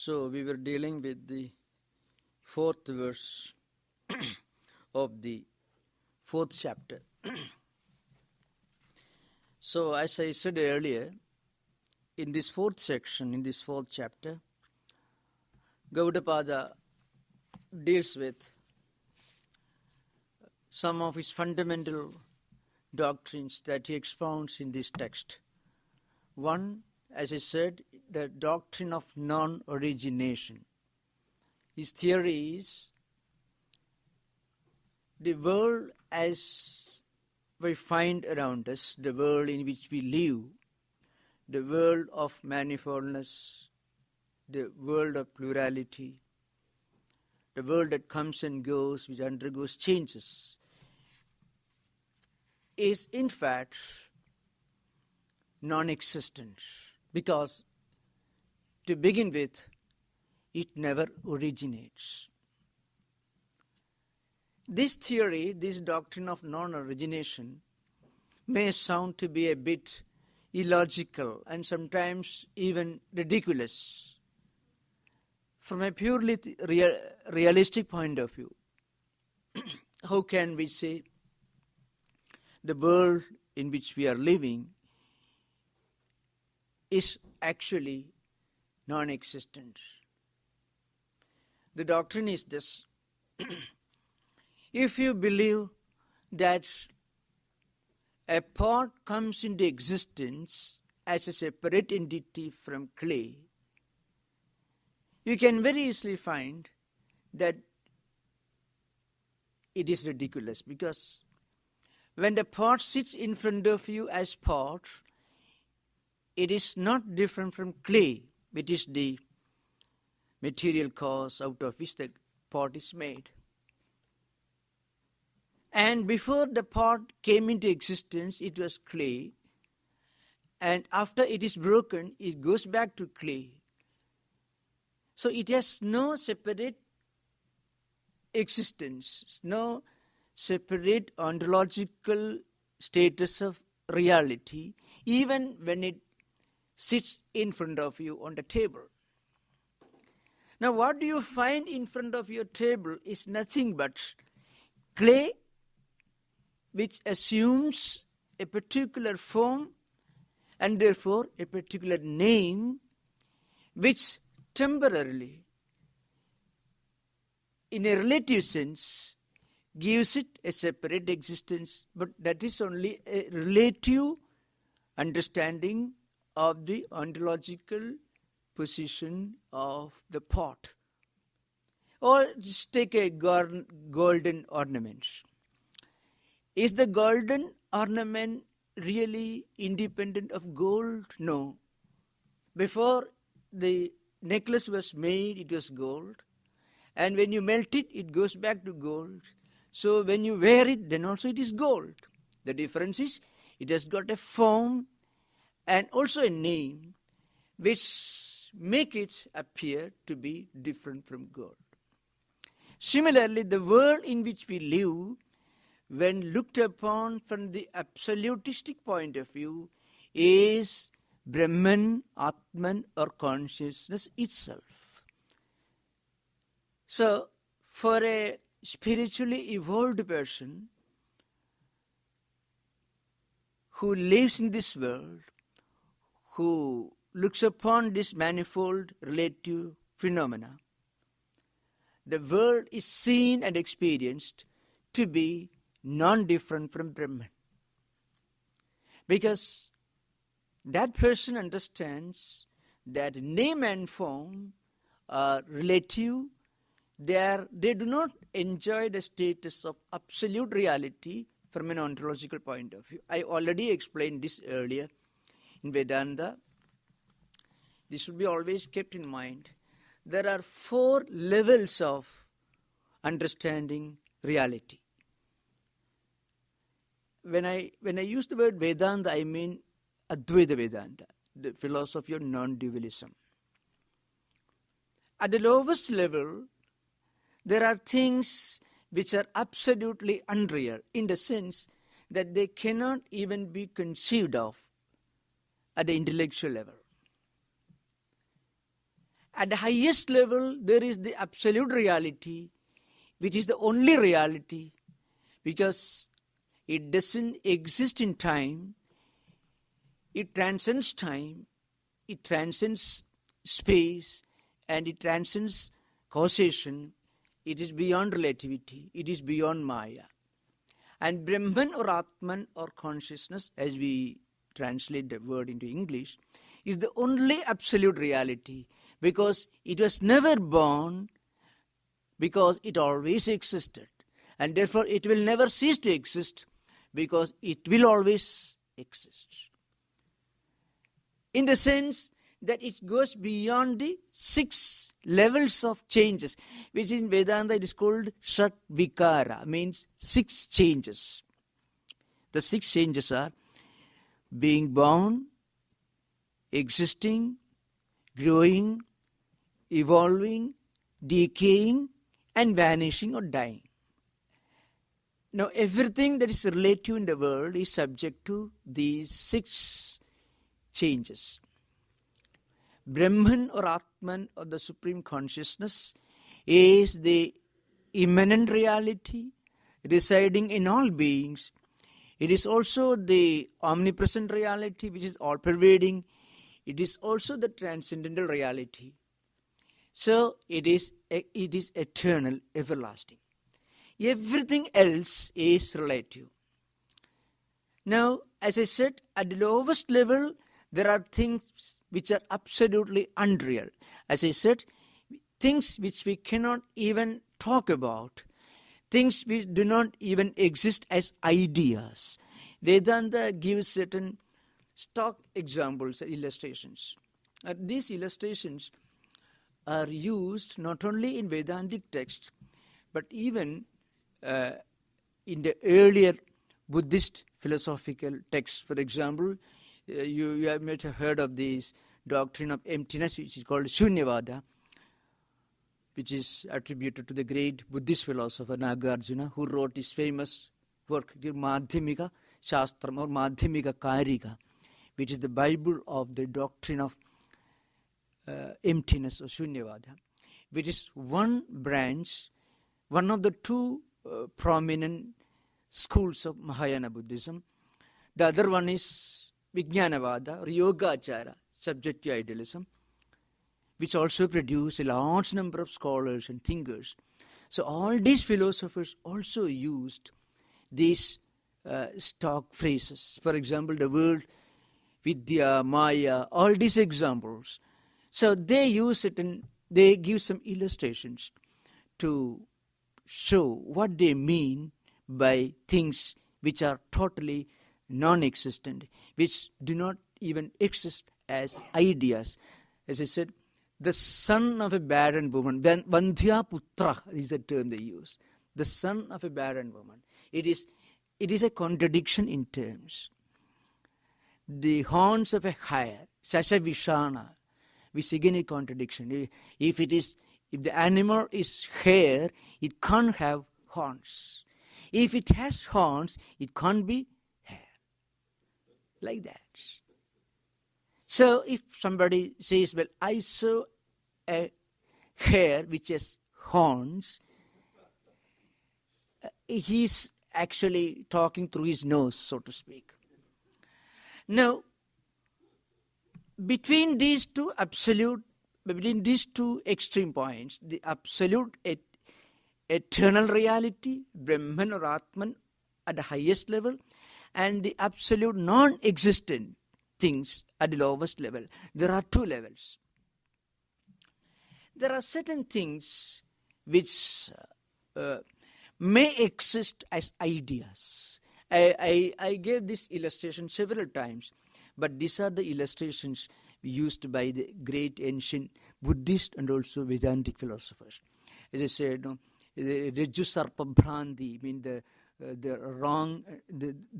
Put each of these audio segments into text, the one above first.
So we were dealing with the fourth verse of the fourth chapter. So as I said earlier, in this fourth section, in this fourth chapter, Gaudapada deals with some of his fundamental doctrines that he expounds in this text. One, as I said, the doctrine of non-origination. His theory is the world as we find around us, the world in which we live, the world of manifoldness, the world of plurality, the world that comes and goes, which undergoes changes, is in fact non-existent, because to begin with, it never originates. This theory, this doctrine of non-origination, may sound to be a bit illogical and sometimes even ridiculous from a purely realistic point of view. How can we say the world in which we are living is actually non-existent? The doctrine is this. If you believe that a pot comes into existence as a separate entity from clay, you can very easily find that it is ridiculous, because when the pot sits in front of you as pot, it is not different from clay, which is the material cause out of which the pot is made. And before the pot came into existence, it was clay, and after it is broken, it goes back to clay. So it has no separate existence, no separate ontological status of reality, even when it sits in front of you on the table. Now, what do you find in front of your table is nothing but clay, which assumes a particular form and therefore a particular name, which temporarily, in a relative sense, gives it a separate existence, but that is only a relative understanding of the ontological position of the pot. Or just take a golden ornament. Is the golden ornament really independent of gold? No. Before the necklace was made, it was gold. And when you melt it, it goes back to gold. So when you wear it, then also it is gold. The difference is it has got a form and also a name which make it appear to be different from gold. Similarly, the world in which we live, when looked upon from the absolutistic point of view, is Brahman, Atman, or consciousness itself. So, for a spiritually evolved person who lives in this world, who looks upon this manifold relative phenomena, the world is seen and experienced to be non-different from Brahman. Because that person understands that name and form are relative. They do not enjoy the status of absolute reality from an ontological point of view. I already explained this earlier in Vedanta. This should be always kept in mind. There are 4 levels of understanding reality. When I use the word Vedanta, I mean Advaita Vedanta, the philosophy of non-dualism. At the lowest level, there are things which are absolutely unreal, in the sense that they cannot even be conceived of at the intellectual level. At the highest level, there is the absolute reality, which is the only reality, because it doesn't exist in time. It transcends time, it transcends space, and it transcends causation. It is beyond relativity, it is beyond Maya. And Brahman or Atman or consciousness, as we translate the word into English, is the only absolute reality, because it was never born, because it always existed. And therefore it will never cease to exist, because it will always exist. In the sense that it goes beyond the 6 levels of changes, which in Vedanta it is called Shat Vikara, means 6 changes. The 6 changes are being born, existing, growing, evolving, decaying, and vanishing or dying. Now, everything that is relative in the world is subject to these 6 changes. Brahman or Atman or the Supreme Consciousness is the immanent reality residing in all beings. It is also the omnipresent reality which is all-pervading. It is also the transcendental reality. So it is eternal, everlasting. Everything else is relative. Now, as I said, at the lowest level, there are things which are absolutely unreal. As I said, things which we cannot even talk about, things which do not even exist as ideas. Vedanta gives certain stock examples, illustrations. These illustrations are used not only in Vedantic texts, but even in the earlier Buddhist philosophical texts. For example, you might have heard of this doctrine of emptiness, which is called Shunyavada, which is attributed to the great Buddhist philosopher Nagarjuna, who wrote his famous work, the Madhyamika Shastram or Madhyamika Karika, which is the Bible of the doctrine of emptiness or Shunyavada, which is one branch, one of the 2 prominent schools of Mahayana Buddhism. The other one is Vijnanavada or Yogacara, subjective idealism, which also produced a large number of scholars and thinkers. So all these philosophers also used these stock phrases. For example, the word Vidya, Maya, all these examples. So they use it and they give some illustrations to show what they mean by things which are totally non-existent, which do not even exist as ideas. As I said, the son of a barren woman, Vandhya Putra is the term they use. The son of a barren woman. It is a contradiction in terms. The horns of a hare, Sasavishana, which is again a contradiction. If the animal is hare, it can't have horns. If it has horns, it can't be hare. Like that. So if somebody says, well, I saw a hare which has horns, he's actually talking through his nose, so to speak. Now, between these two extreme points, the absolute eternal reality, Brahman or Atman at the highest level, and the absolute non-existent things at the lowest level, there are 2 levels. There are certain things which may exist as ideas. I gave this illustration several times, but these are the illustrations used by the great ancient Buddhist and also Vedantic philosophers. As I said, the Rajju Sarpa Bhranti, I mean the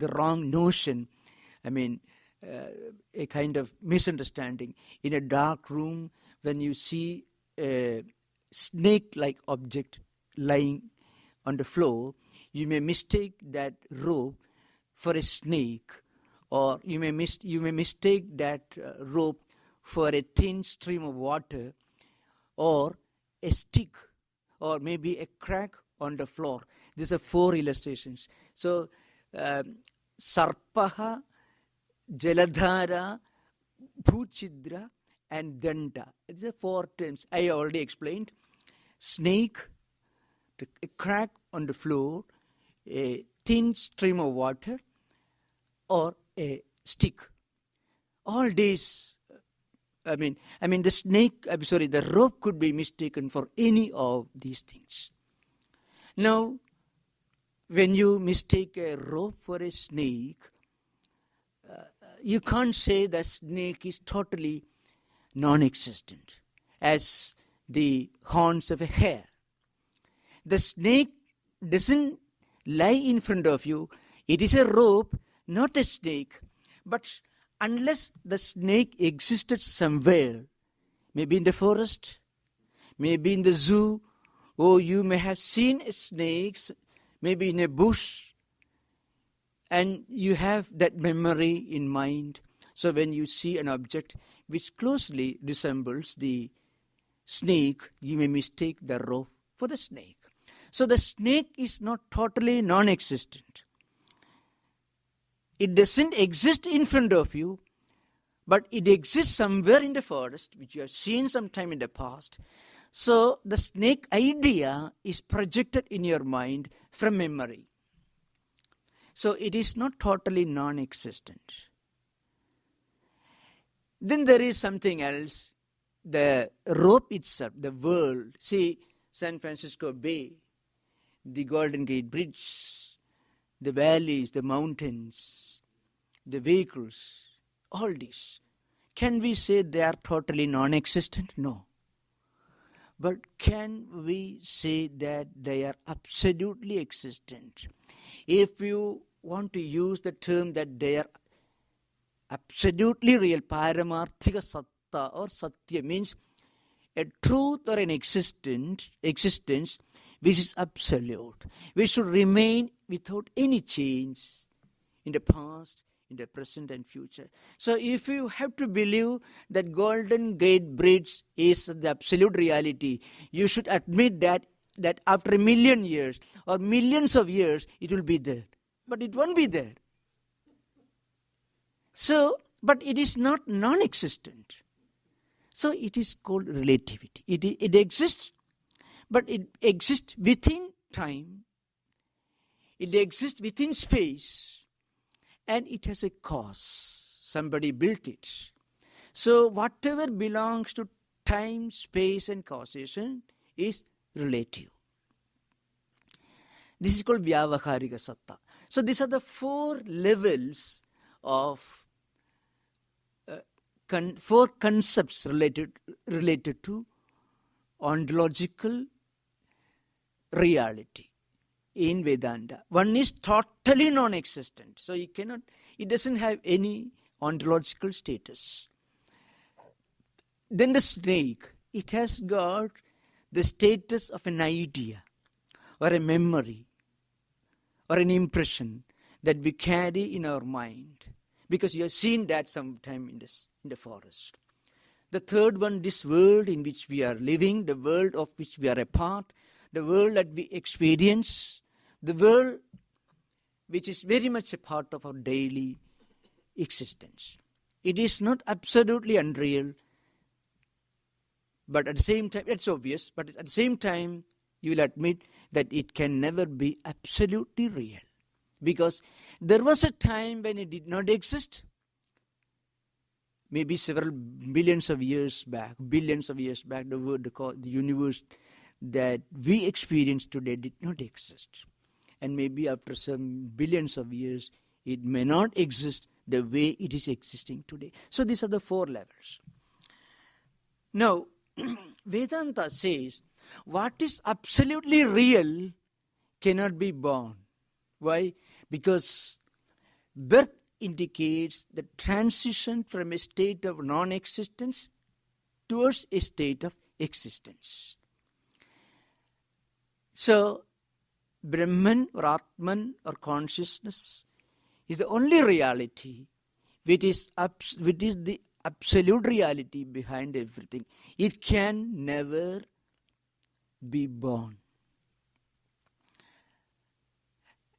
wrong notion, I mean a kind of misunderstanding. In a dark room, when you see a snake-like object lying on the floor, you may mistake that rope for a snake, or you may mistake that rope for a thin stream of water, or a stick, or maybe a crack on the floor. These are 4 illustrations. So, Sarpaha, Jaladhara, Bhuchidra, and Danta. These are 4 terms I already explained. Snake, a crack on the floor, a thin stream of water, or a stick. All these, the rope could be mistaken for any of these things. Now, when you mistake a rope for a snake, you can't say the snake is totally non-existent, as the horns of a hare. The snake doesn't lie in front of you. It is a rope, not a snake. But unless the snake existed somewhere, maybe in the forest, maybe in the zoo, or you may have seen snakes, maybe in a bush, and you have that memory in mind. So when you see an object which closely resembles the snake, you may mistake the rope for the snake. So the snake is not totally non-existent. It doesn't exist in front of you, but it exists somewhere in the forest, which you have seen sometime in the past. So the snake idea is projected in your mind from memory. So it is not totally non-existent. Then there is something else. The rope itself, the world. See, San Francisco Bay, the Golden Gate Bridge, the valleys, the mountains, the vehicles, all these. Can we say they are totally non-existent? No. But can we say that they are absolutely existent? If you want to use the term that they are absolutely real, Paramarthika Satta or Satya means a truth or an existence which is absolute, which should remain without any change in the past, in the present and future. So if you have to believe that Golden Gate Bridge is the absolute reality, you should admit that after 1 million years or millions of years, it will be there. But it won't be there. So, but it is not non-existent. So it is called relativity. It exists, but it exists within time. It exists within space. And it has a cause. Somebody built it. So whatever belongs to time, space and causation is relative. This is called Vyavaharika Satta. So these are the 4 levels of 4 concepts related to ontological reality in Vedanta. One is totally non-existent. So it doesn't have any ontological status. Then the snake, it has got the status of an idea or a memory or an impression that we carry in our mind, because you have seen that sometime in the forest. The third one, this world in which we are living, the world of which we are a part, the world that we experience, the world which is very much a part of our daily existence. It is not absolutely unreal, but at the same time, it's obvious, but at the same time, you will admit that it can never be absolutely real. Because there was a time when it did not exist, maybe several billions of years back, the universe that we experience today did not exist. And maybe after some billions of years, it may not exist the way it is existing today. So these are the 4 levels. Now, Vedanta says, what is absolutely real cannot be born. Why? Because birth indicates the transition from a state of non-existence towards a state of existence. So, Brahman or Atman or consciousness is the only reality which is the absolute reality behind everything. It can never be born.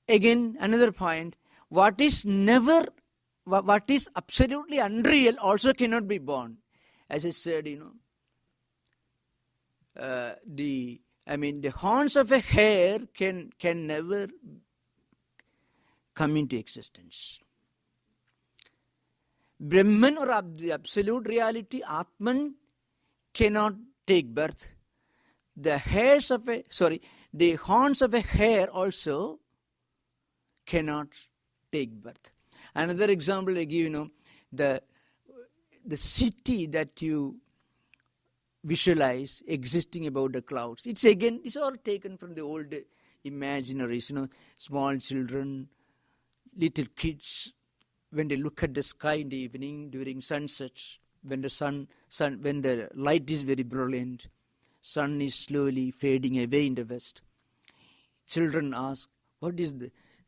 Again, another point, what is absolutely unreal also cannot be born. As I said, the horns of a hare can never come into existence. Brahman, or the absolute reality, Atman, cannot take birth. The horns of a hare also cannot take birth. Another example I give, the city that you visualize existing above the clouds. It's all taken from the old imaginaries, small children, little kids, when they look at the sky in the evening during sunsets, when the light is very brilliant, sun is slowly fading away in the west. Children ask, what is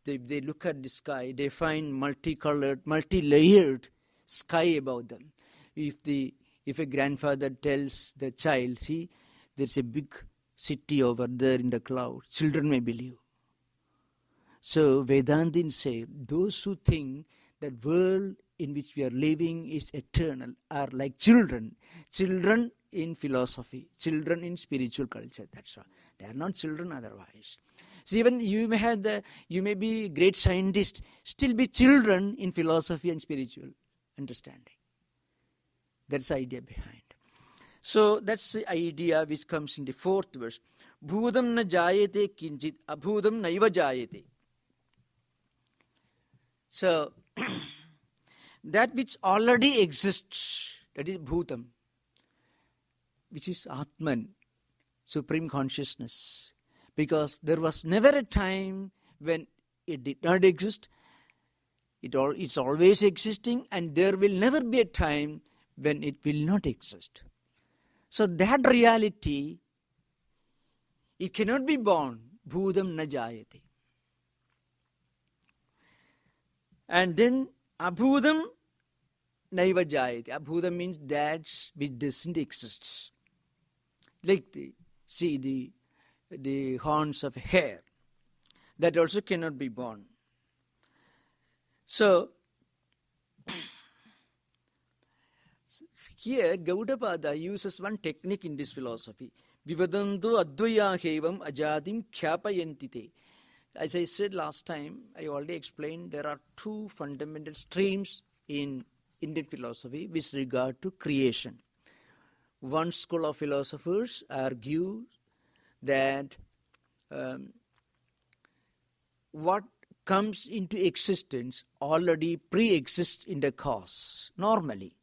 they look at the sky, they find multicolored, multi-layered sky above them. If a grandfather tells the child, see, there's a big city over there in the clouds, children may believe. So Vedantins say, those who think that world in which we are living is eternal are like children in philosophy, children in spiritual culture. That's all. They are not children otherwise. So even you may be great scientist, still be children in philosophy and spiritual understanding. That's the idea behind. So that's the idea which comes in the fourth verse. Bhudam na jayate kinchit, abhudam naiva jayate. So that which already exists, that is bhutam, which is Atman, supreme consciousness. Because there was never a time when it did not exist. It's always existing, and there will never be a time when it will not exist. So that reality, it cannot be born. Bhudam na jayate. And then abhudam naiva jayate. Abhudam means that which doesn't exist. Like the horns of a hare. That also cannot be born. So here Gaudapada uses one technique in this philosophy. Vivadantu advayahevam ajadim khyapayantite. As I said last time, I already explained there are two fundamental streams in Indian philosophy with regard to creation. One school of philosophers argue that what comes into existence already pre-exists in the cause. Normally,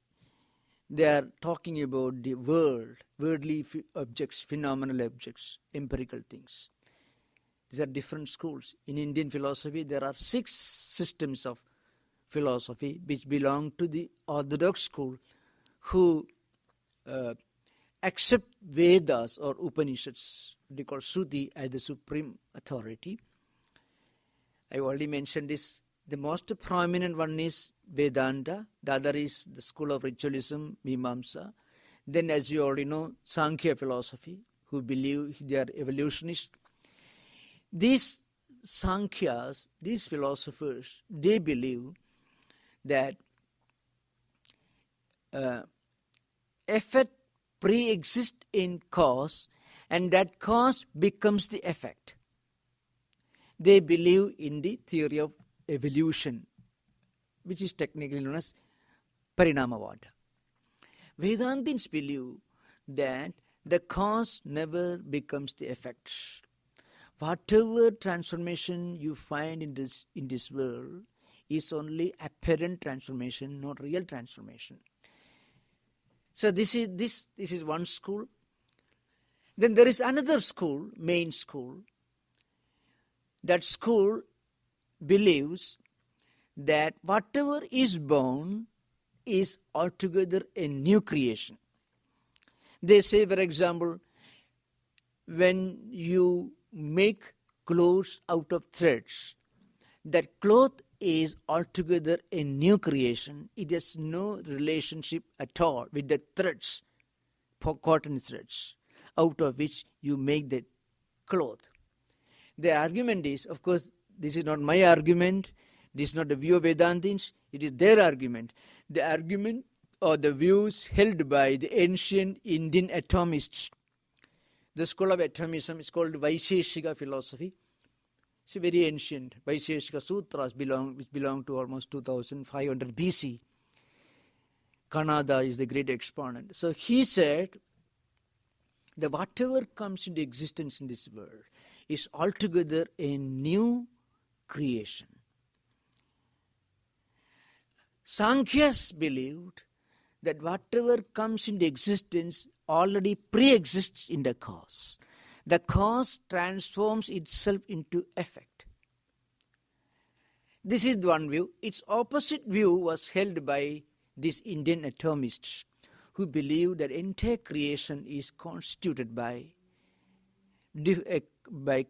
they are talking about the world, worldly objects, phenomenal objects, empirical things. These are different schools. In Indian philosophy, there are 6 systems of philosophy which belong to the orthodox school, who accept Vedas or Upanishads, they call Shruti, as the supreme authority. I already mentioned this. The most prominent one is Vedanta. The other is the school of ritualism, Mimamsa. Then, as you already know, Sankhya philosophy, who believe they are evolutionists. These Sankhyas, these philosophers, they believe that effect pre-exists in cause, and that cause becomes the effect. They believe in the theory of evolution, which is technically known as Parinamavada. Vedantins believe that the cause never becomes the effect. Whatever transformation you find in this world is only apparent transformation, not real transformation. So this is one school. Then there is another school, main school. That school believes that whatever is born is altogether a new creation. They say, for example, when you make clothes out of threads, that cloth is altogether a new creation. It has no relationship at all with the threads, cotton threads, out of which you make the cloth. The argument is, of course, this is not my argument, this is not the view of Vedantins, it is their argument. The argument or the views held by the ancient Indian atomists. The school of atomism is called Vaisheshika philosophy. It's a very ancient. Vaisheshika Sutras which belong to almost 2500 BC. Kanada is the great exponent. So he said that whatever comes into existence in this world is altogether a new creation. Sankhyas believed that whatever comes into existence already pre-exists in the cause. The cause transforms itself into effect. This is one view. Its opposite view was held by these Indian atomists who believe that entire creation is constituted by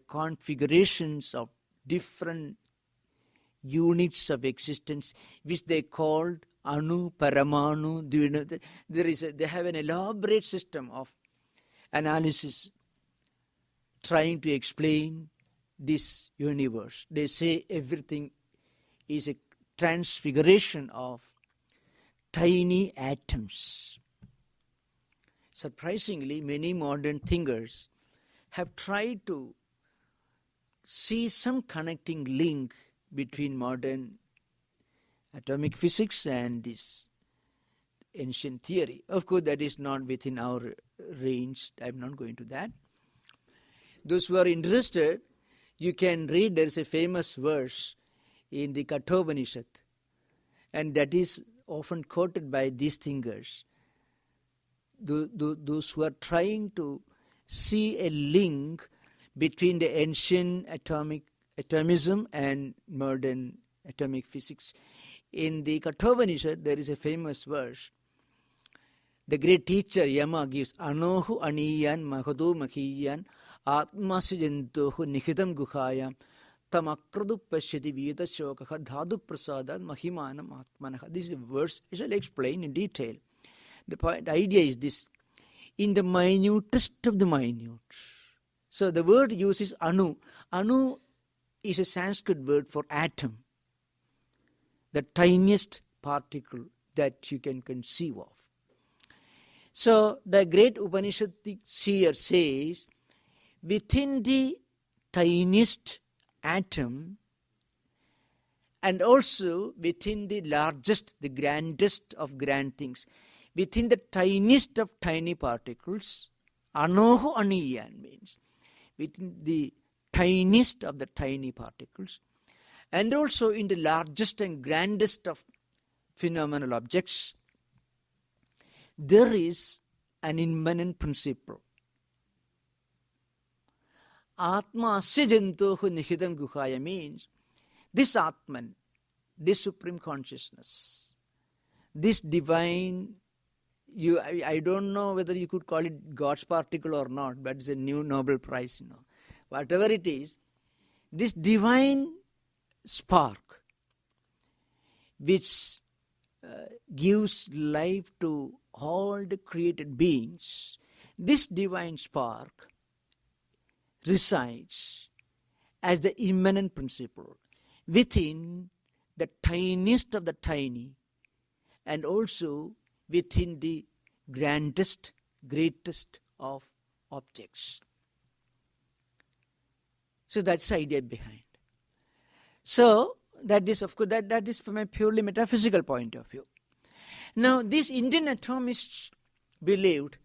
configurations of different units of existence, which they called Anu, Paramanu. They have an elaborate system of analysis trying to explain this universe. They say everything is a transfiguration of tiny atoms. Surprisingly, many modern thinkers have tried to see some connecting link between modern atomic physics and this ancient theory. Of course, that is not within our range. I'm not going to that. Those who are interested, you can read, there is a famous verse in the Katha Upanishad, and that is often quoted by these thinkers. Those who are trying to see a link between the ancient atomism and modern atomic physics. In the Katha Upanishad, there is a famous verse. The great teacher Yama gives, Anohu aniyan mahadu mahiyan atmasijantohu nihitam guhayam tamakradu pashyati vita shokaha dhadu prasadat mahimanam atmanaha. This is a verse I shall explain in detail. The idea is this. In the minutest of the minute. So the word uses anu. Anu is a Sanskrit word for atom. The tiniest particle that you can conceive of. So the great Upanishadic seer says, within the tiniest atom and also within the largest, the grandest of grand things, within the tiniest of tiny particles, anohu aniyan means within the tiniest of the tiny particles, and also in the largest and grandest of phenomenal objects, there is an immanent principle. Atma asya jantohu nihidam guhaya means this Atman, this supreme consciousness, this divine, I don't know whether you could call it God's particle or not, but it's a new Nobel Prize, Whatever it is, this divine spark which gives life to all the created beings, this divine spark resides as the immanent principle within the tiniest of the tiny and also within the grandest, greatest of objects. So that's the idea behind. So that is, of course, that is from a purely metaphysical point of view. Now, these Indian atomists believed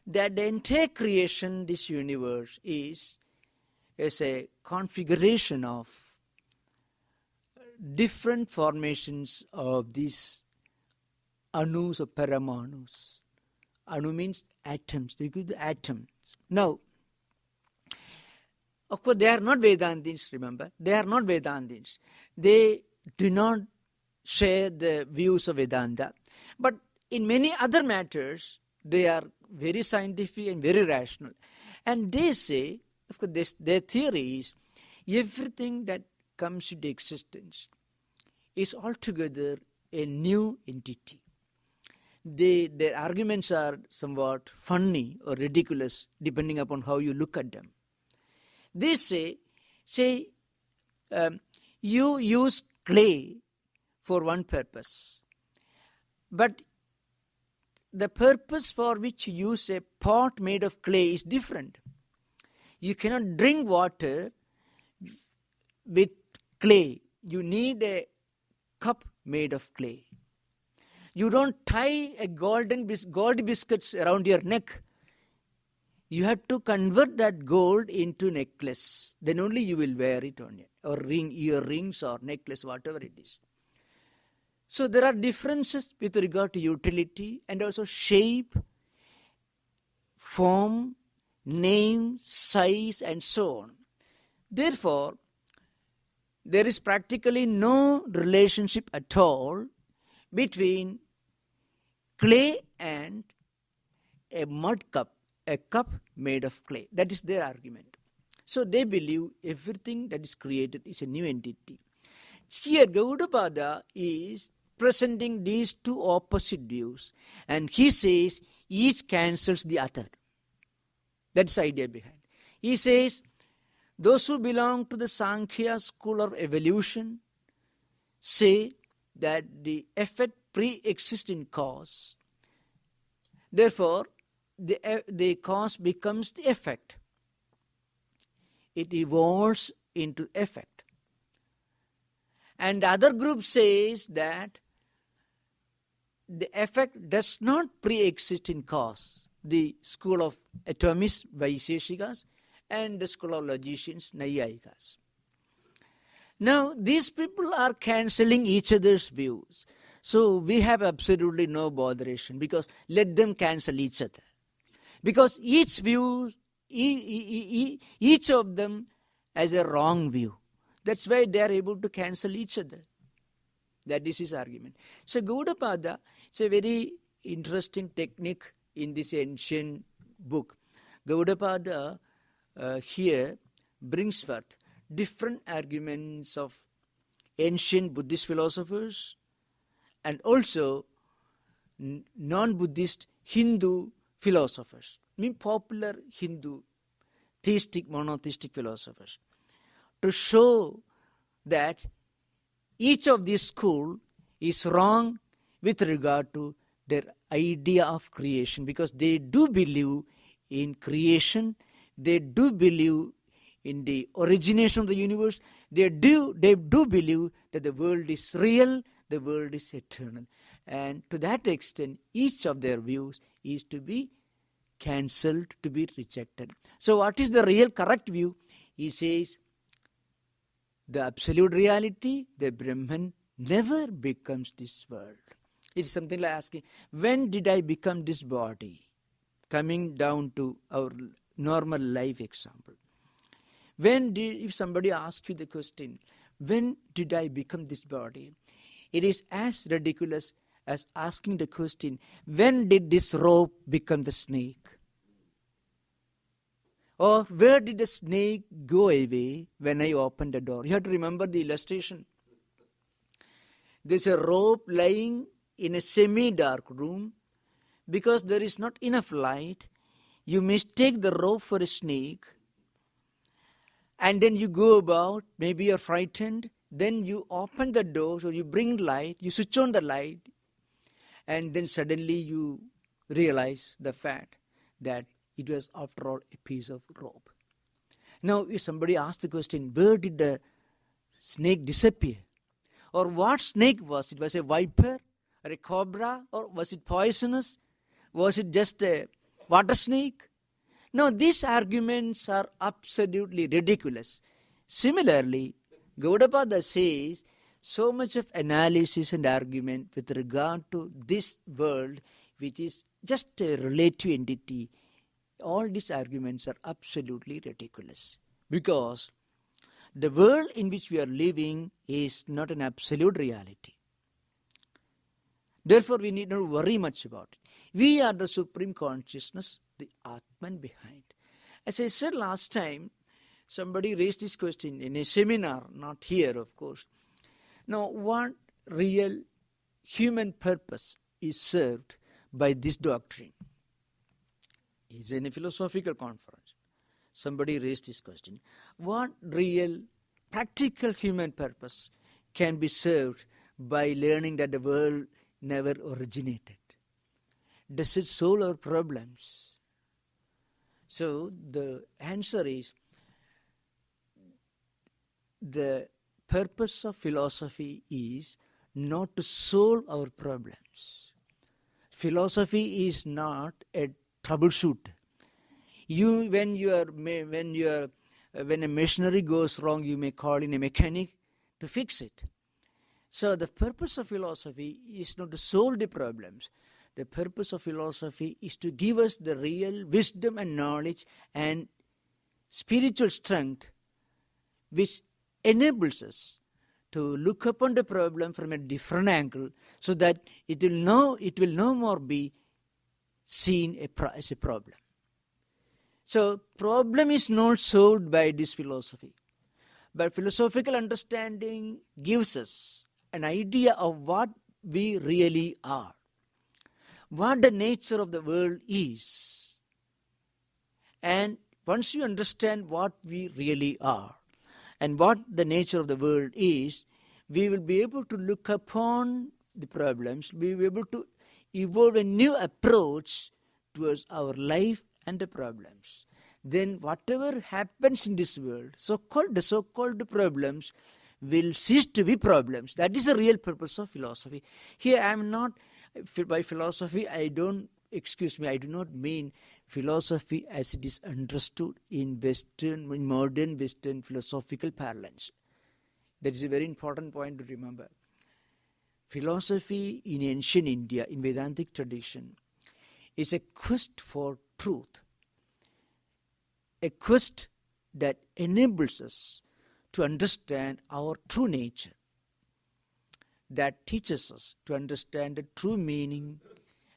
that the entire creation, this universe, is a configuration of different formations of these anus or paramanus. Anu means atoms. They give the atoms. Now, of course, they are not Vedantins, remember. They are not Vedantins. They do not share the views of Vedanta. But in many other matters, they are very scientific and very rational. And they say, of course, their theory is everything that comes into existence is altogether a new entity. Their arguments are somewhat funny or ridiculous depending upon how you look at them. They say you use clay for one purpose, but the purpose for which you use a pot made of clay is different. You cannot drink water with clay. You need a cup made of clay. You don't tie a gold biscuits around your neck. You have to convert that gold into necklace. Then only you will wear it on it, or earrings or necklace, whatever it is. So there are differences with regard to utility and also shape, form, name, size, and so on. Therefore, there is practically no relationship at all between clay and a mud cup, a cup made of clay. That is their argument. So they believe everything that is created is a new entity. Here Gaudapada is presenting these two opposite views, and he says each cancels the other. That's the idea behind. He says those who belong to the Sankhya school of evolution say that the effect pre-exists in cause. Therefore, the cause becomes the effect. It evolves into effect. And the other group says that the effect does not pre-exist in cause. The school of atomists, Vaisheshikas, and the school of logicians, Naiyayikas. Now, these people are cancelling each other's views. So we have absolutely no botheration, because let them cancel each other. Because each view, each of them has a wrong view. That's why they are able to cancel each other. That is his argument. So Gaudapada, it's a very interesting technique in this ancient book. Gaudapada here brings forth different arguments of ancient Buddhist philosophers and also non-Buddhist Hindu philosophers, popular Hindu theistic, monotheistic philosophers, to show that each of these schools is wrong with regard to their idea of creation, because they do believe in creation, they do believe in the origination of the universe, they do believe that the world is real, the world is eternal. And to that extent, each of their views is to be cancelled, to be rejected. So what is the real correct view? He says, the absolute reality, the Brahman, never becomes this world. It's something like asking, when did I become this body? Coming down to our normal life example. If somebody asks you the question, when did I become this body? It is as ridiculous as asking the question, when did this rope become the snake? Or where did the snake go away when I opened the door? You have to remember the illustration. There's a rope lying in a semi-dark room. Because there is not enough light, you mistake the rope for a snake, and then you go about, maybe you're frightened, then you open the door, so you bring light, you switch on the light, and then suddenly you realize the fact that it was after all a piece of rope. Now if somebody asks the question, where did the snake disappear? Or what snake was it? Was it a viper or a cobra, or was it poisonous? Was it just a water snake? No, these arguments are absolutely ridiculous. Similarly, Gaudapada says so much of analysis and argument with regard to this world, which is just a relative entity, all these arguments are absolutely ridiculous. Because the world in which we are living is not an absolute reality. Therefore, we need not worry much about it. We are the supreme consciousness, the Atman behind. As I said last time, somebody raised this question in a seminar, not here of course. Now, what real human purpose is served by this doctrine? It's in a philosophical conference. Somebody raised this question. What real practical human purpose can be served by learning that the world never originated? Does it solve our problems? So the answer is, the purpose of philosophy is not to solve our problems. Philosophy is not a troubleshoot. When a machinery goes wrong, you may call in a mechanic to fix it. So the purpose of philosophy is not to solve the problems. The purpose of philosophy is to give us the real wisdom and knowledge and spiritual strength which enables us to look upon the problem from a different angle, so that it will no more be seen as a problem. So problem is not solved by this philosophy, but philosophical understanding gives us an idea of what we really are, what the nature of the world is. And once you understand what we really are and what the nature of the world is, we will be able to look upon the problems, we will be able to evolve a new approach towards our life and the problems. Then whatever happens in this world, the so-called problems will cease to be problems. That is the real purpose of philosophy. Here I am not, by philosophy I do not mean philosophy as it is understood in modern Western philosophical parlance. That is a very important point to remember. Philosophy in ancient India, in Vedantic tradition, is a quest for truth. A quest that enables us to understand our true nature, that teaches us to understand the true meaning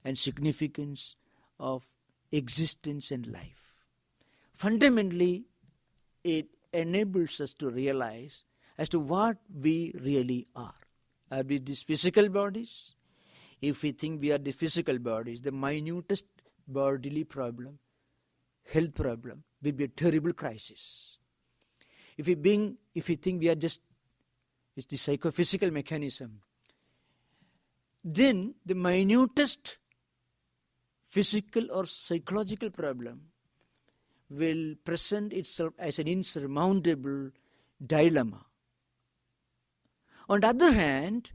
and significance of existence and life. Fundamentally, it enables us to realize as to what we really are. Are we these physical bodies? If we think we are the physical bodies, the minutest bodily problem, health problem, will be a terrible crisis. If we think we are just it's the psychophysical mechanism, then the minutest physical or psychological problem will present itself as an insurmountable dilemma. On the other hand,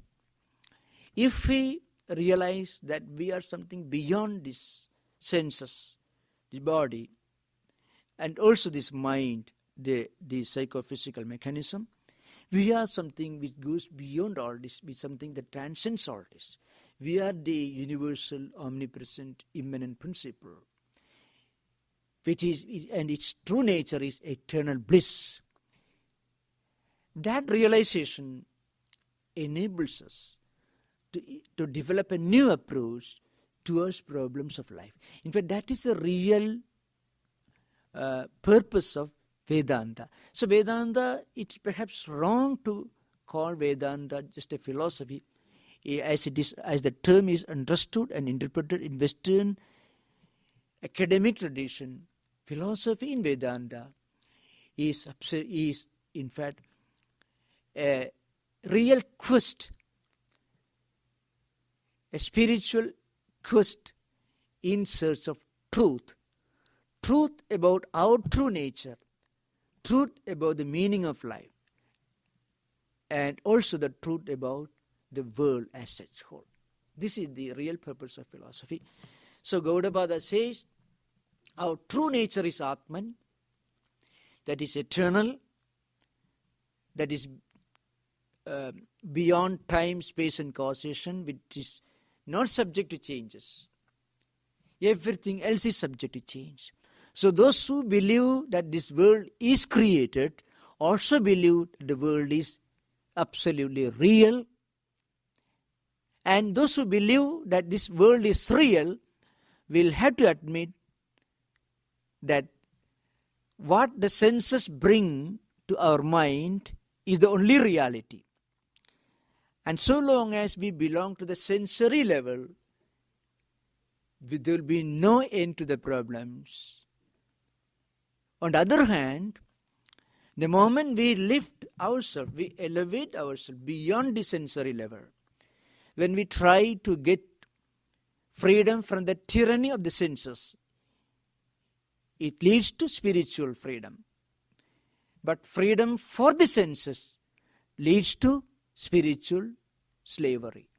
if we realize that we are something beyond these senses, the body, and also this mind, the psychophysical mechanism, we are something which goes beyond all this, with something that transcends all this. We are the universal, omnipresent, immanent principle, which is, and its true nature is eternal bliss. That realization enables us to develop a new approach towards problems of life. In fact, that is the real purpose of Vedanta. So Vedanta, it's perhaps wrong to call Vedanta just a philosophy, as the term is understood and interpreted in Western academic tradition. Philosophy in Vedanta is in fact a real quest, a spiritual quest in search of truth about our true nature, truth about the meaning of life, and also the truth about the world as such whole. This is the real purpose of philosophy. So Gaudapada says, our true nature is Atman, that is eternal, that is beyond time, space and causation, which is not subject to changes. Everything else is subject to change. So those who believe that this world is created also believe that the world is absolutely real. And those who believe that this world is real will have to admit that what the senses bring to our mind is the only reality. And so long as we belong to the sensory level, there will be no end to the problems. On the other hand, the moment we lift ourselves, we elevate ourselves beyond the sensory level, when we try to get freedom from the tyranny of the senses, it leads to spiritual freedom. But freedom for the senses leads to spiritual slavery.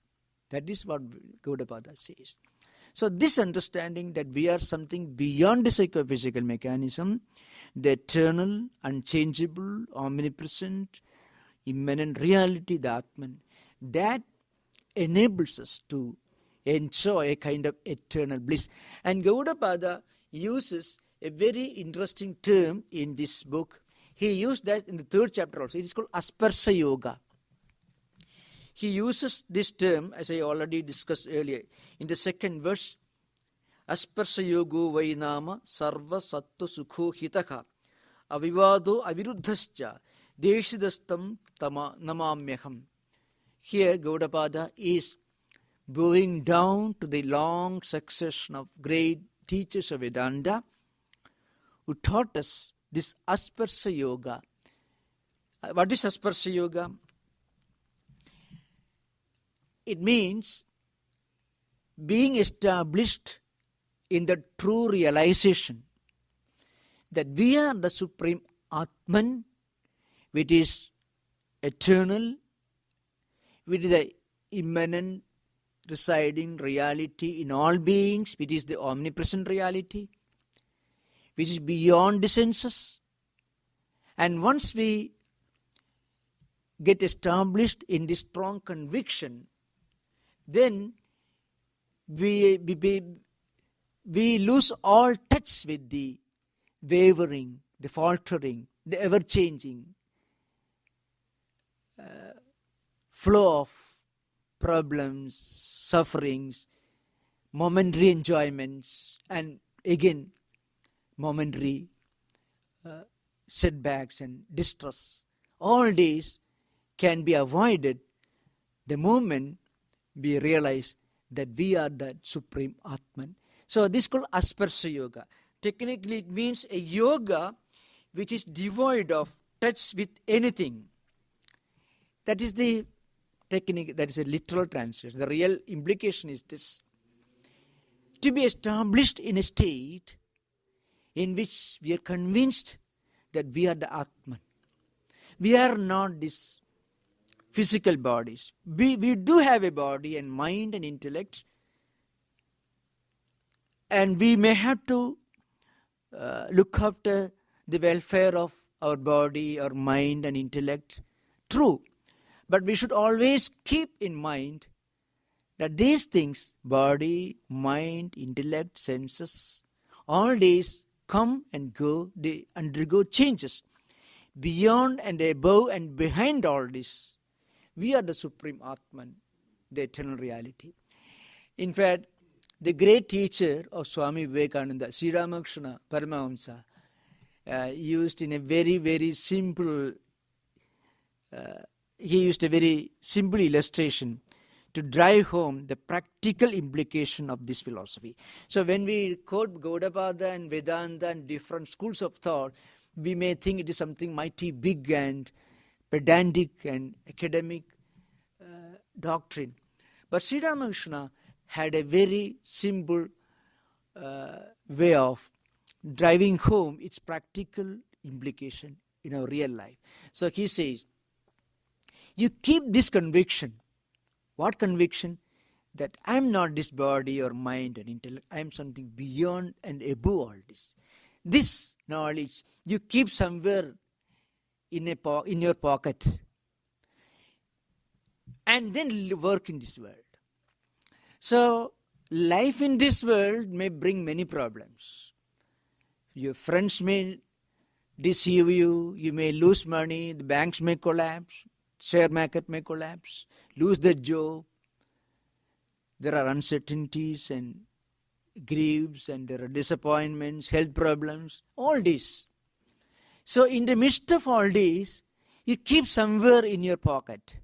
That is what Gaudapada says. So this understanding that we are something beyond the psychophysical mechanism, the eternal, unchangeable, omnipresent, immanent reality, the Atman, that enables us to enjoy a kind of eternal bliss. And Gaudapada uses a very interesting term in this book. He used that in the 3rd chapter also. It is called Asparsa Yoga. He uses this term, as I already discussed earlier, in the 2nd verse. Asparsa yogo vainama sarva sattva sukho hitaka avivado aviruddhascha deshidastam namamyaham. Here Gaudapada is going down to the long succession of great teachers of Vedanta who taught us this Asparsa Yoga. What is Asparsa Yoga? It means being established in the true realization that we are the Supreme Atman, which is eternal, which is the immanent residing reality in all beings, which is the omnipresent reality, which is beyond the senses. And once we get established in this strong conviction, then we lose all touch with the wavering, the faltering, the ever-changing flow of problems, sufferings, momentary enjoyments, and again momentary setbacks and distress. All these can be avoided the moment we realize that we are the Supreme Atman. So this is called Asparsa Yoga. Technically it means a yoga which is devoid of touch with anything. That is the technique, that is a literal translation. The real implication is this: to be established in a state in which we are convinced that we are the Atman. We are not these physical bodies. We do have a body and mind and intellect, and we may have to look after the welfare of our body, our mind and intellect. True. But we should always keep in mind that these things, body, mind, intellect, senses, all these come and go, they undergo changes. Beyond and above and behind all this, we are the Supreme Atman, the eternal reality. In fact, the great teacher of Swami Vivekananda, Sri Ramakrishna Paramahamsa, used in a very, very simple, he used a very simple illustration to drive home the practical implication of this philosophy. So when we quote Gaudapada and Vedanta and different schools of thought, we may think it is something mighty big and pedantic and academic doctrine. But Sri Ramakrishna had a very simple way of driving home its practical implication in our real life. So he says, you keep this conviction. What conviction? That I am not this body or mind and intellect. I am something beyond and above all this. This knowledge you keep somewhere in your pocket, and then work in this world. So life in this world may bring many problems. Your friends may deceive you, you may lose money, the banks may collapse, share market may collapse, lose the job. There are uncertainties and griefs, and there are disappointments, health problems, all this. So in the midst of all this, you keep somewhere in your pocket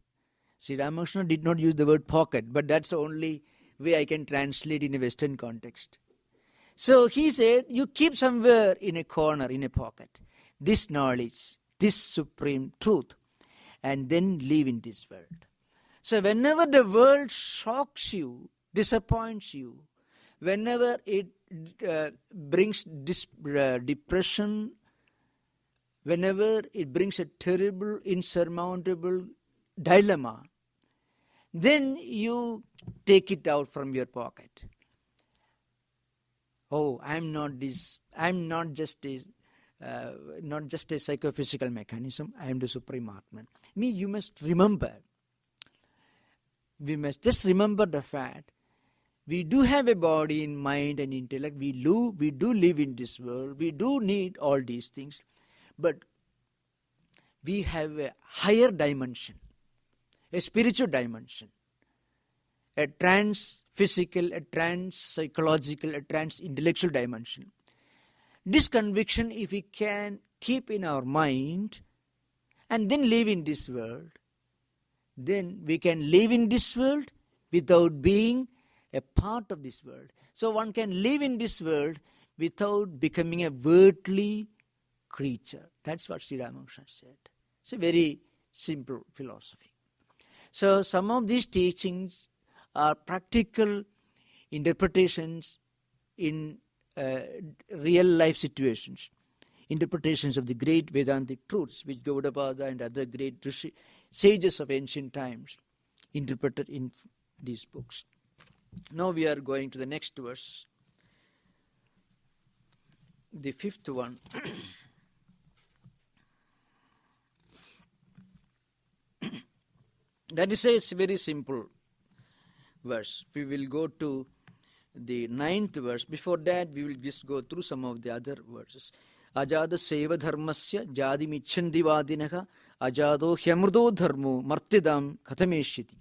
See, Ramakrishna did not use the word pocket, but that's the only way I can translate in a Western context. So he said, you keep somewhere in a corner, in a pocket, this knowledge, this supreme truth, and then live in this world. So whenever the world shocks you, disappoints you, whenever it brings depression, whenever it brings a terrible, insurmountable dilemma, then you take it out from your pocket. Oh, I'm not just a psychophysical mechanism. I am the Supreme Atman. You must remember. We must just remember the fact we do have a body in mind and intellect. We do live in this world. We do need all these things. But we have a higher dimension, a spiritual dimension, a trans-physical, a trans-psychological, a trans-intellectual dimension. This conviction, if we can keep in our mind and then live in this world, then we can live in this world without being a part of this world. So one can live in this world without becoming a worldly creature. That's what Sri Ramakrishna said. It's a very simple philosophy. So some of these teachings are practical interpretations in real life situations, interpretations of the great Vedantic truths which Gaudapada and other great sages of ancient times interpreted in these books. Now we are going to the next verse, the fifth one. That is a very simple verse. We will go to the 9th verse. Before that, we will just go through some of the other verses. Ajada seva dharmasya jadi michandi vadinaha ajado hyamrudo dharmo martidam kathameshyati.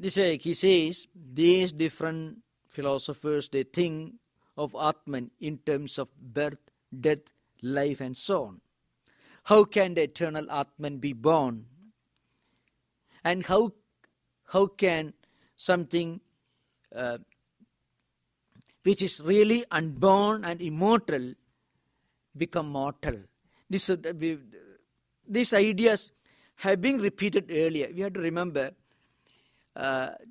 He says, these different philosophers, they think of Atman in terms of birth, death, life and so on. How can the eternal Atman be born? And how can something which is really unborn and immortal become mortal? These ideas have been repeated earlier. We have to remember,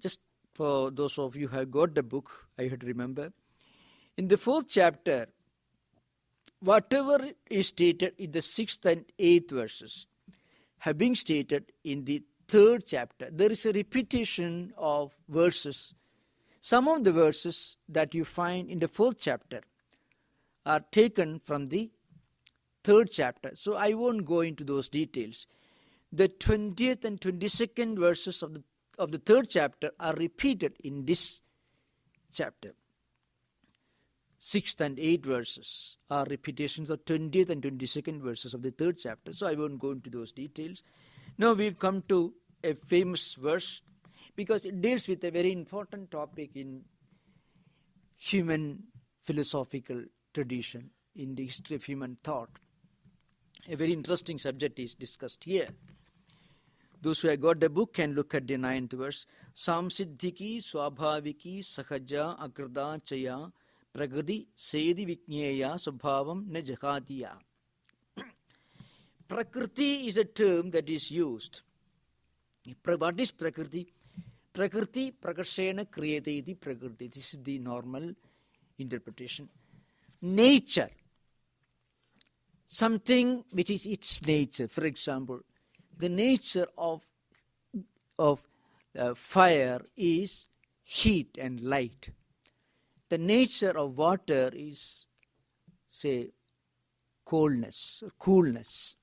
just for those of you who have got the book, I have to remember, in the 4th chapter, whatever is stated in the 6th and 8th verses have been stated in the 3rd chapter. There is a repetition of verses. Some of the verses that you find in the 4th chapter are taken from the 3rd chapter. So I won't go into those details. The 20th and 22nd verses of the 3rd chapter are repeated in this chapter. 6th and 8th verses are repetitions of 20th and 22nd verses of the 3rd chapter. So I won't go into those details. Now we've come to a famous verse because it deals with a very important topic in human philosophical tradition, in the history of human thought. A very interesting subject is discussed here. Those who have got the book can look at the 9th verse. Samsiddhiki swabhaviki sahaja akrda chaya prakriti sedi vikneya subhavam na jahatiya. Prakriti is a term that is used. What is Prakriti? Prakriti prakashena kriyate iti Prakriti. This is the normal interpretation. Nature. Something which is its nature. For example, the nature of fire is heat and light. The nature of water is, say, coldness or coolness.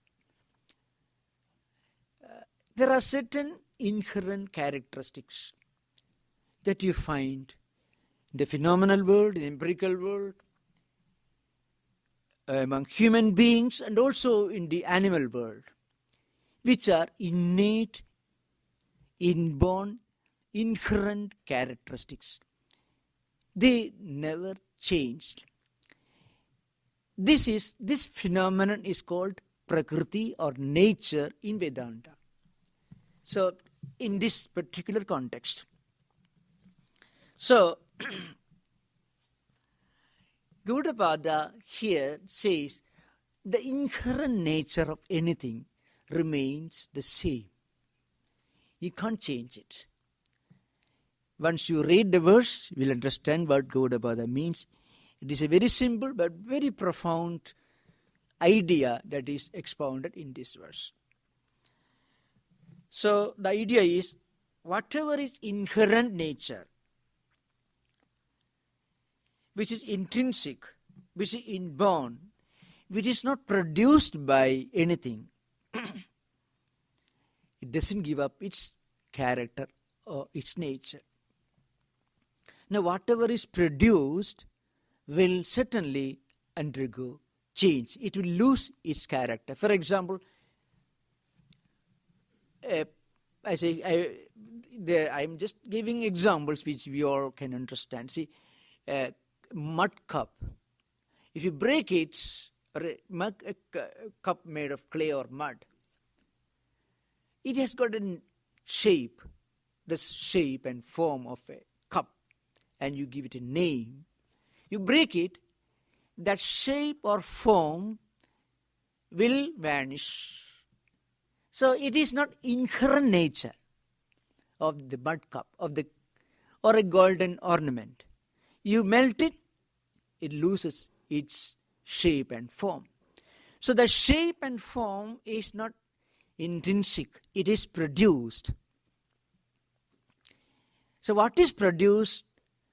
There are certain inherent characteristics that you find in the phenomenal world, in the empirical world, among human beings, and also in the animal world, which are innate, inborn, inherent characteristics. They never change. This phenomenon is called Prakriti or nature in Vedanta. So, in this particular context. So, Gaudapada here says the inherent nature of anything remains the same. You can't change it. Once you read the verse, you will understand what Gaudapada means. It is a very simple but very profound idea that is expounded in this verse. So the idea is, whatever is inherent nature, which is intrinsic, which is inborn, which is not produced by anything, it doesn't give up its character or its nature. Now, whatever is produced will certainly undergo change. It will lose its character. For example, I'm just giving examples which we all can understand. See, mud cup. If you break it, or a cup made of clay or mud, it has got a shape, the shape and form of a cup, and you give it a name. You break it, that shape or form will vanish. So it is not inherent nature of the mud cup or a golden ornament. You melt it, it loses its shape and form. So the shape and form is not intrinsic, it is produced. So what is produced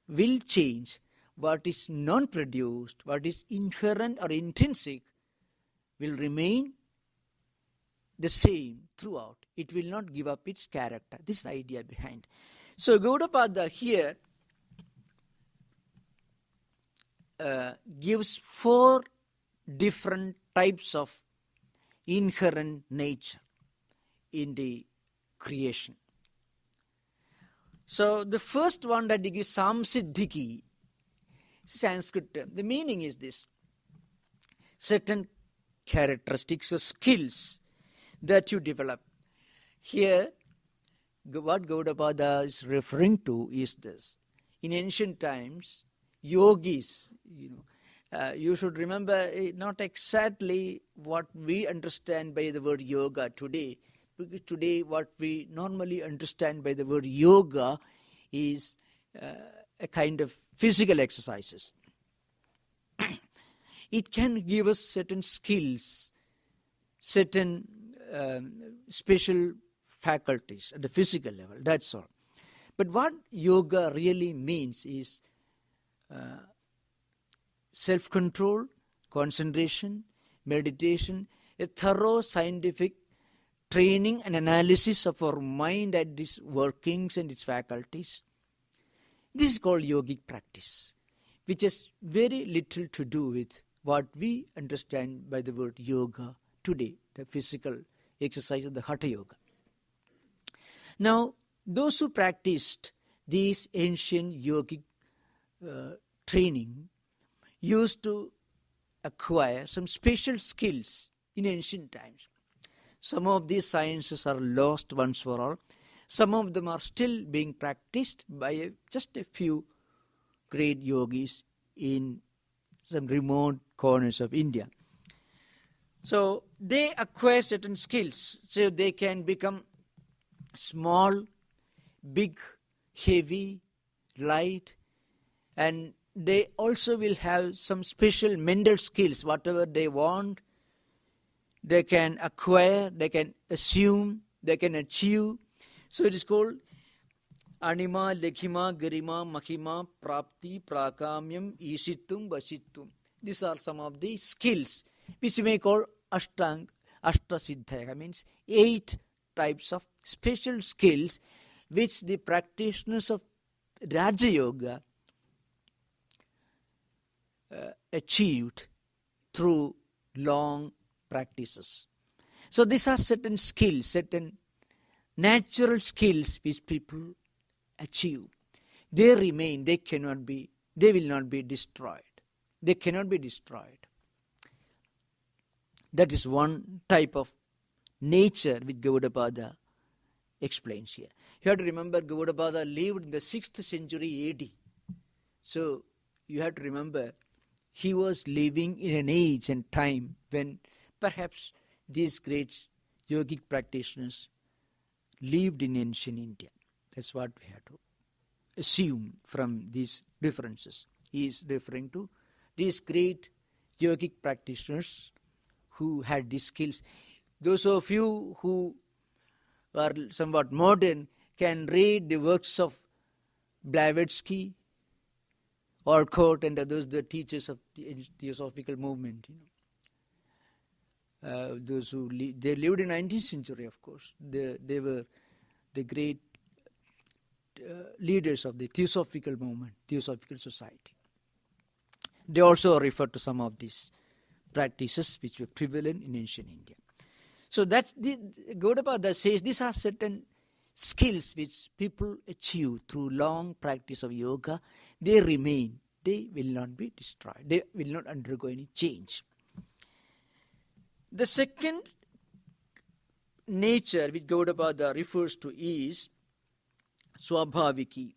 will change. What is non-produced, what is inherent or intrinsic, will remain the same throughout. It will not give up its character. This is the idea behind. So Gaudapada here gives 4 different types of inherent nature in the creation. So the first one that he gives, samsiddhiki, Sanskrit term. The meaning is this: certain characteristics or skills that you develop. Here, what Gaudapada is referring to is this. In ancient times, yogis, you should remember not exactly what we understand by the word yoga today, because today what we normally understand by the word yoga is a kind of physical exercises. It can give us certain skills, certain special faculties at the physical level, that's all. But what yoga really means is self-control, concentration, meditation, a thorough scientific training and analysis of our mind and its workings and its faculties. This is called yogic practice, which has very little to do with what we understand by the word yoga today, the physical exercise of the Hatha Yoga. Now, those who practiced these ancient yogic training used to acquire some special skills in ancient times. Some of these sciences are lost once for all. Some of them are still being practiced by just a few great yogis in some remote corners of India. So they acquire certain skills so they can become small, big, heavy, light, and they also will have some special mental skills. Whatever they want, they can acquire, they can assume, they can achieve. So it is called Anima, Lekhima, Garima, Mahima, Prapti, Prakamyam, Isittum, Vasittum. These are some of the skills which we may call Ashtasiddhaya, means 8 types of special skills which the practitioners of Raja Yoga achieved through long practices. So these are certain skills, certain natural skills which people achieve. They remain, they will not be destroyed. They cannot be destroyed. That is one type of nature which Gaudapada explains here. You have to remember Gaudapada lived in the 6th century AD. So you have to remember he was living in an age and time when perhaps these great yogic practitioners lived in ancient India. That's what we have to assume from these differences. He is referring to these great yogic practitioners who had these skills. Those of you who are somewhat modern can read the works of Blavatsky, Alcott, and others, the teachers of the Theosophical movement. Those who they lived in 19th century, of course. They were the great leaders of the Theosophical movement, Theosophical society. They also refer to some of these practices which were prevalent in ancient India. So that's Gaudapada says these are certain skills which people achieve through long practice of yoga. They remain. They will not be destroyed. They will not undergo any change. The second nature which Gaudapada refers to is Swabhaviki.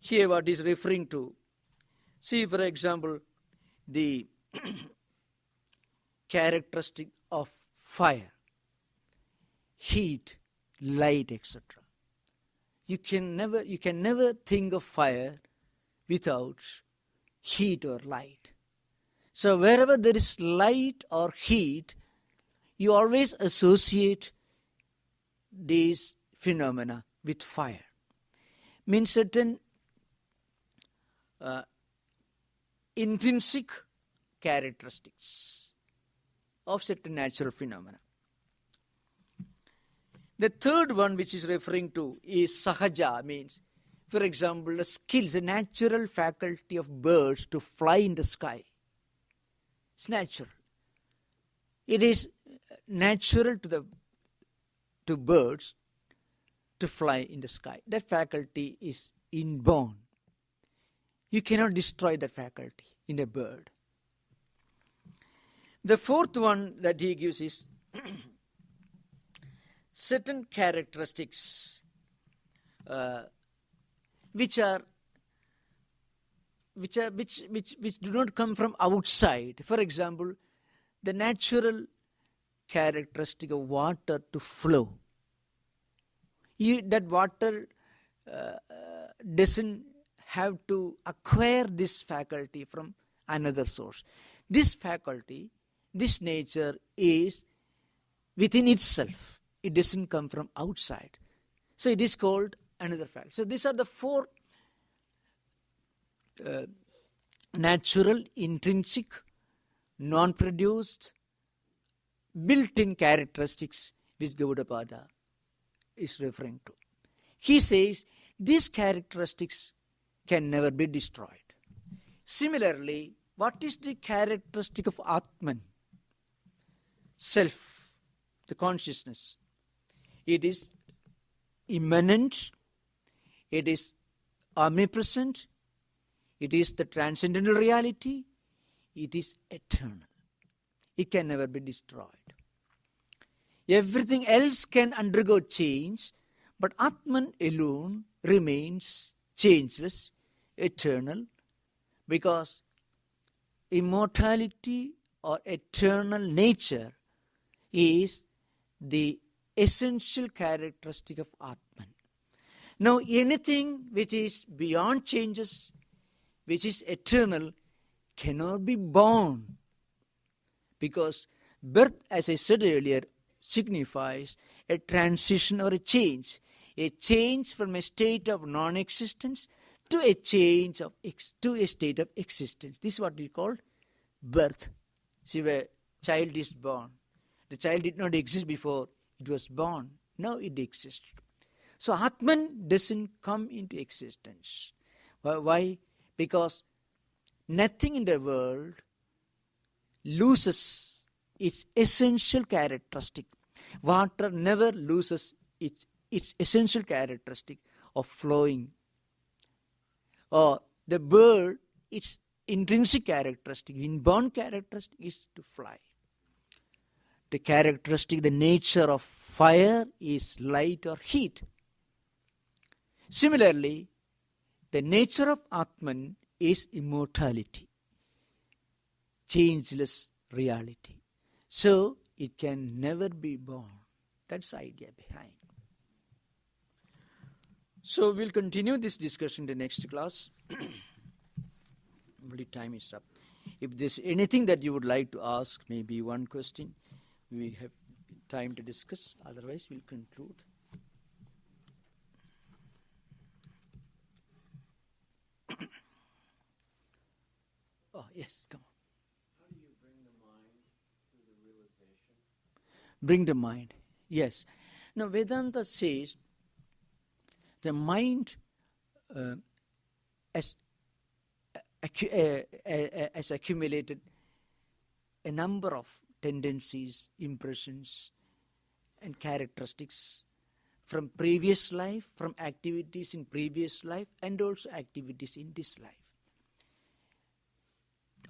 Here what is referring to, see for example the characteristic of fire, heat, light, etc. You can never think of fire without heat or light. So wherever there is light or heat, you always associate these phenomena with fire. Means certain intrinsic characteristics of certain natural phenomena. The third one which is referring to is sahaja, means, for example, the skills, the natural faculty of birds to fly in the sky. It's natural. It is natural to birds to fly in the sky. That faculty is inborn. You cannot destroy that faculty in a bird. The fourth one that he gives is certain characteristics which do not come from outside. For example, the natural characteristic of water to flow. That water doesn't have to acquire this faculty from another source. This faculty, this nature is within itself. It doesn't come from outside. So it is called another fact. So these are the four natural, intrinsic, non-produced, built-in characteristics which Gaudapada is referring to. He says these characteristics can never be destroyed. Similarly, what is the characteristic of Atman? Self, the consciousness. It is immanent, it is omnipresent, it is the transcendental reality, it is eternal. It can never be destroyed. Everything else can undergo change, but Atman alone remains changeless, eternal, because immortality or eternal nature is the essential characteristic of Atman. Now, anything which is beyond changes, which is eternal, cannot be born. Because birth, as I said earlier, signifies a transition or a change from a state of non-existence to a state of existence. This is what we call birth. See, where child is born. The child did not exist before it was born. Now it exists. So Atman doesn't come into existence. Why? Because nothing in the world loses its essential characteristic. Water never loses its essential characteristic of flowing. Or the bird, its intrinsic characteristic, inborn characteristic is to fly. the characteristic, the nature of fire is light or heat. Similarly, the nature of Atman is immortality, changeless reality. So, it can never be born. That's the idea behind. So, we'll continue this discussion in the next class. Already time is up. If there's anything that you would like to ask, maybe one question, we have time to discuss. Otherwise, we'll conclude. Oh, yes, come on. How do you bring the mind to the realization? Bring the mind, yes. Now, Vedanta says the mind has accumulated a number of tendencies, impressions, and characteristics from previous life, from activities in previous life, and also activities in this life.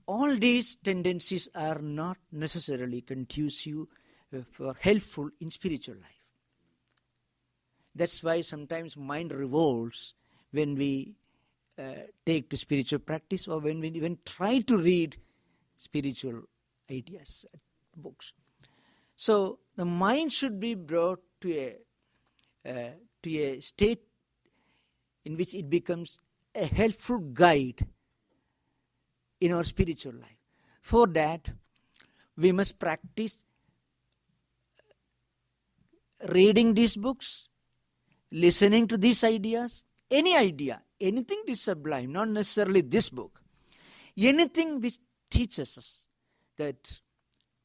All these tendencies are not necessarily conducive or helpful in spiritual life. That's why sometimes mind revolts when we take to spiritual practice, or when we even try to read spiritual ideas, books. So the mind should be brought to a state in which it becomes a helpful guide in our spiritual life. For that, we must practice reading these books, listening to these ideas, any idea, anything is sublime, not necessarily this book. Anything which teaches us that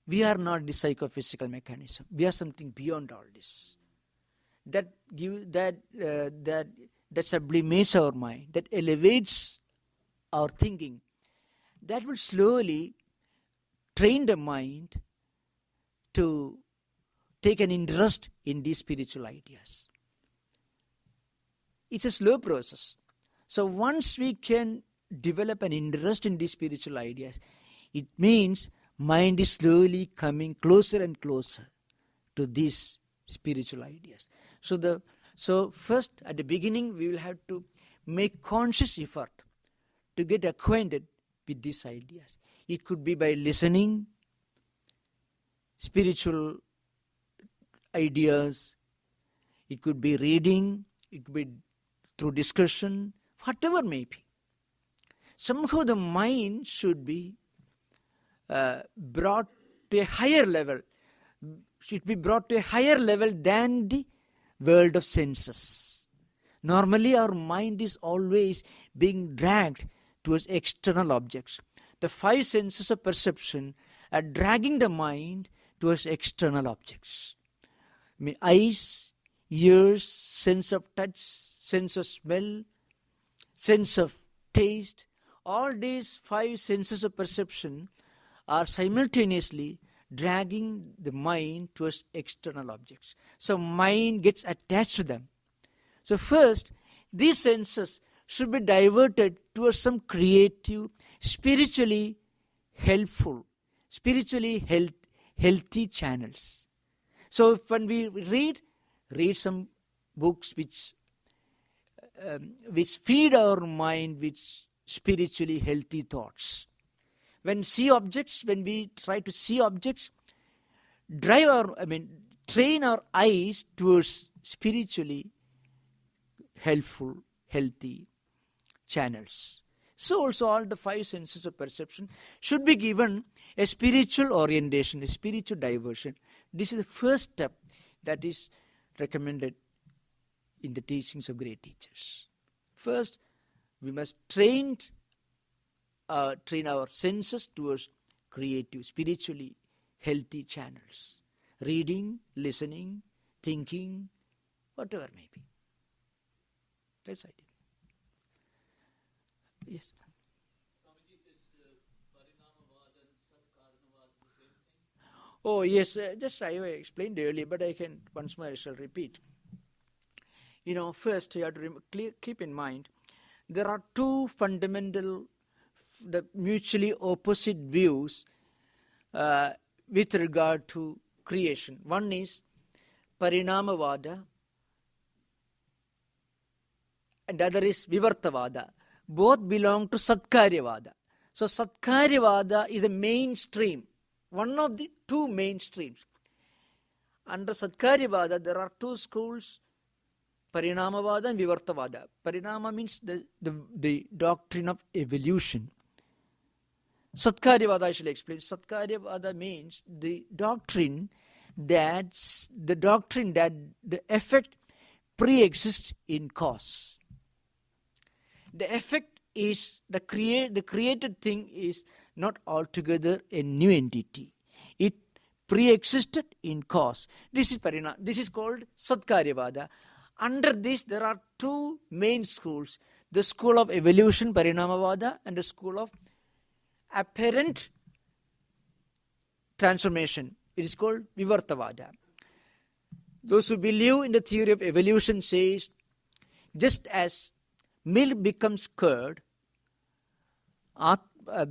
we are not the psychophysical mechanism, we are something beyond all this. That sublimates our mind, that elevates our thinking. That will slowly train the mind to take an interest in these spiritual ideas. It's a slow process. So once we can develop an interest in these spiritual ideas, it means mind is slowly coming closer and closer to these spiritual ideas. So first, at the beginning, we will have to make conscious effort to get acquainted with these ideas. It could be by listening spiritual ideas, it could be reading, it could be through discussion, whatever may be. Somehow the mind should be brought to a higher level, should be brought to a higher level than the world of senses. Normally our mind is always being dragged towards external objects. The five senses of perception are dragging the mind towards external objects. I mean, eyes, ears, sense of touch, sense of smell, sense of taste. All these five senses of perception are simultaneously dragging the mind towards external objects. So mind gets attached to them. So first, these senses should be diverted towards some creative, spiritually helpful, spiritually healthy channels. So when we read some books which feed our mind with spiritually healthy thoughts. When we try to see objects, train our eyes towards spiritually helpful, healthy channels. So also all the five senses of perception should be given a spiritual orientation, a spiritual diversion. This is the first step that is recommended in the teachings of great teachers. First, we must train our senses towards creative, spiritually healthy channels. Reading, listening, thinking, whatever may be. That's the idea. Yes. Oh yes, just I explained earlier, but I can once more I shall repeat. First you have to keep in mind there are two fundamental, the mutually opposite views with regard to creation. One is Parinamavada and the other is Vivartavada. Both belong to Satkaryavada. So Satkaryavada is a mainstream, one of the two mainstreams. Under Satkaryavada, there are two schools, Parinamavada and Vivartavada. Parinama means the doctrine of evolution. Satkaryavada, I shall explain. Satkaryavada means the doctrine that the effect pre-exists in cause. The effect is the created thing is not altogether a new entity. It pre-existed in cause. This is called Satkaryavada. Under this, there are two main schools: the school of evolution, Parinamavada, and the school of apparent transformation. It is called Vivartavada. Those who believe in the theory of evolution says, just as milk becomes curd,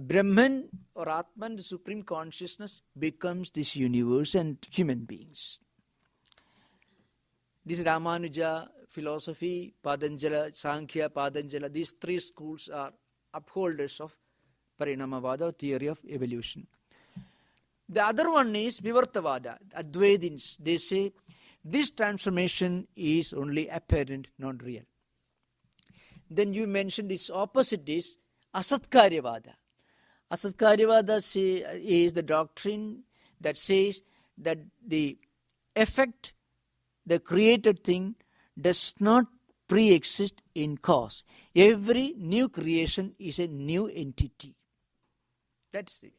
Brahman or Atman, the supreme consciousness, becomes this universe and human beings. This is Ramanuja philosophy, Patanjala, Sankhya, Patanjala. These three schools are upholders of Parinamavada, theory of evolution. The other one is Vivartavada, Advaitins. They say this transformation is only apparent, not real. Then you mentioned its opposite is Asatkaryavada. Asatkaryavada is the doctrine that says that the effect, the created thing, does not pre-exist in cause. Every new creation is a new entity. That's the way.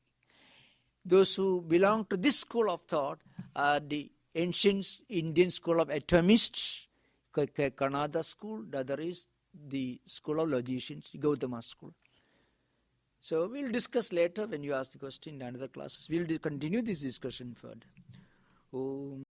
Those who belong to this school of thought are the ancient Indian school of atomists, Kannada school. The other is the school of logicians, Gautama school. So we'll discuss later when you ask the question in another classes. We'll continue this discussion further. Om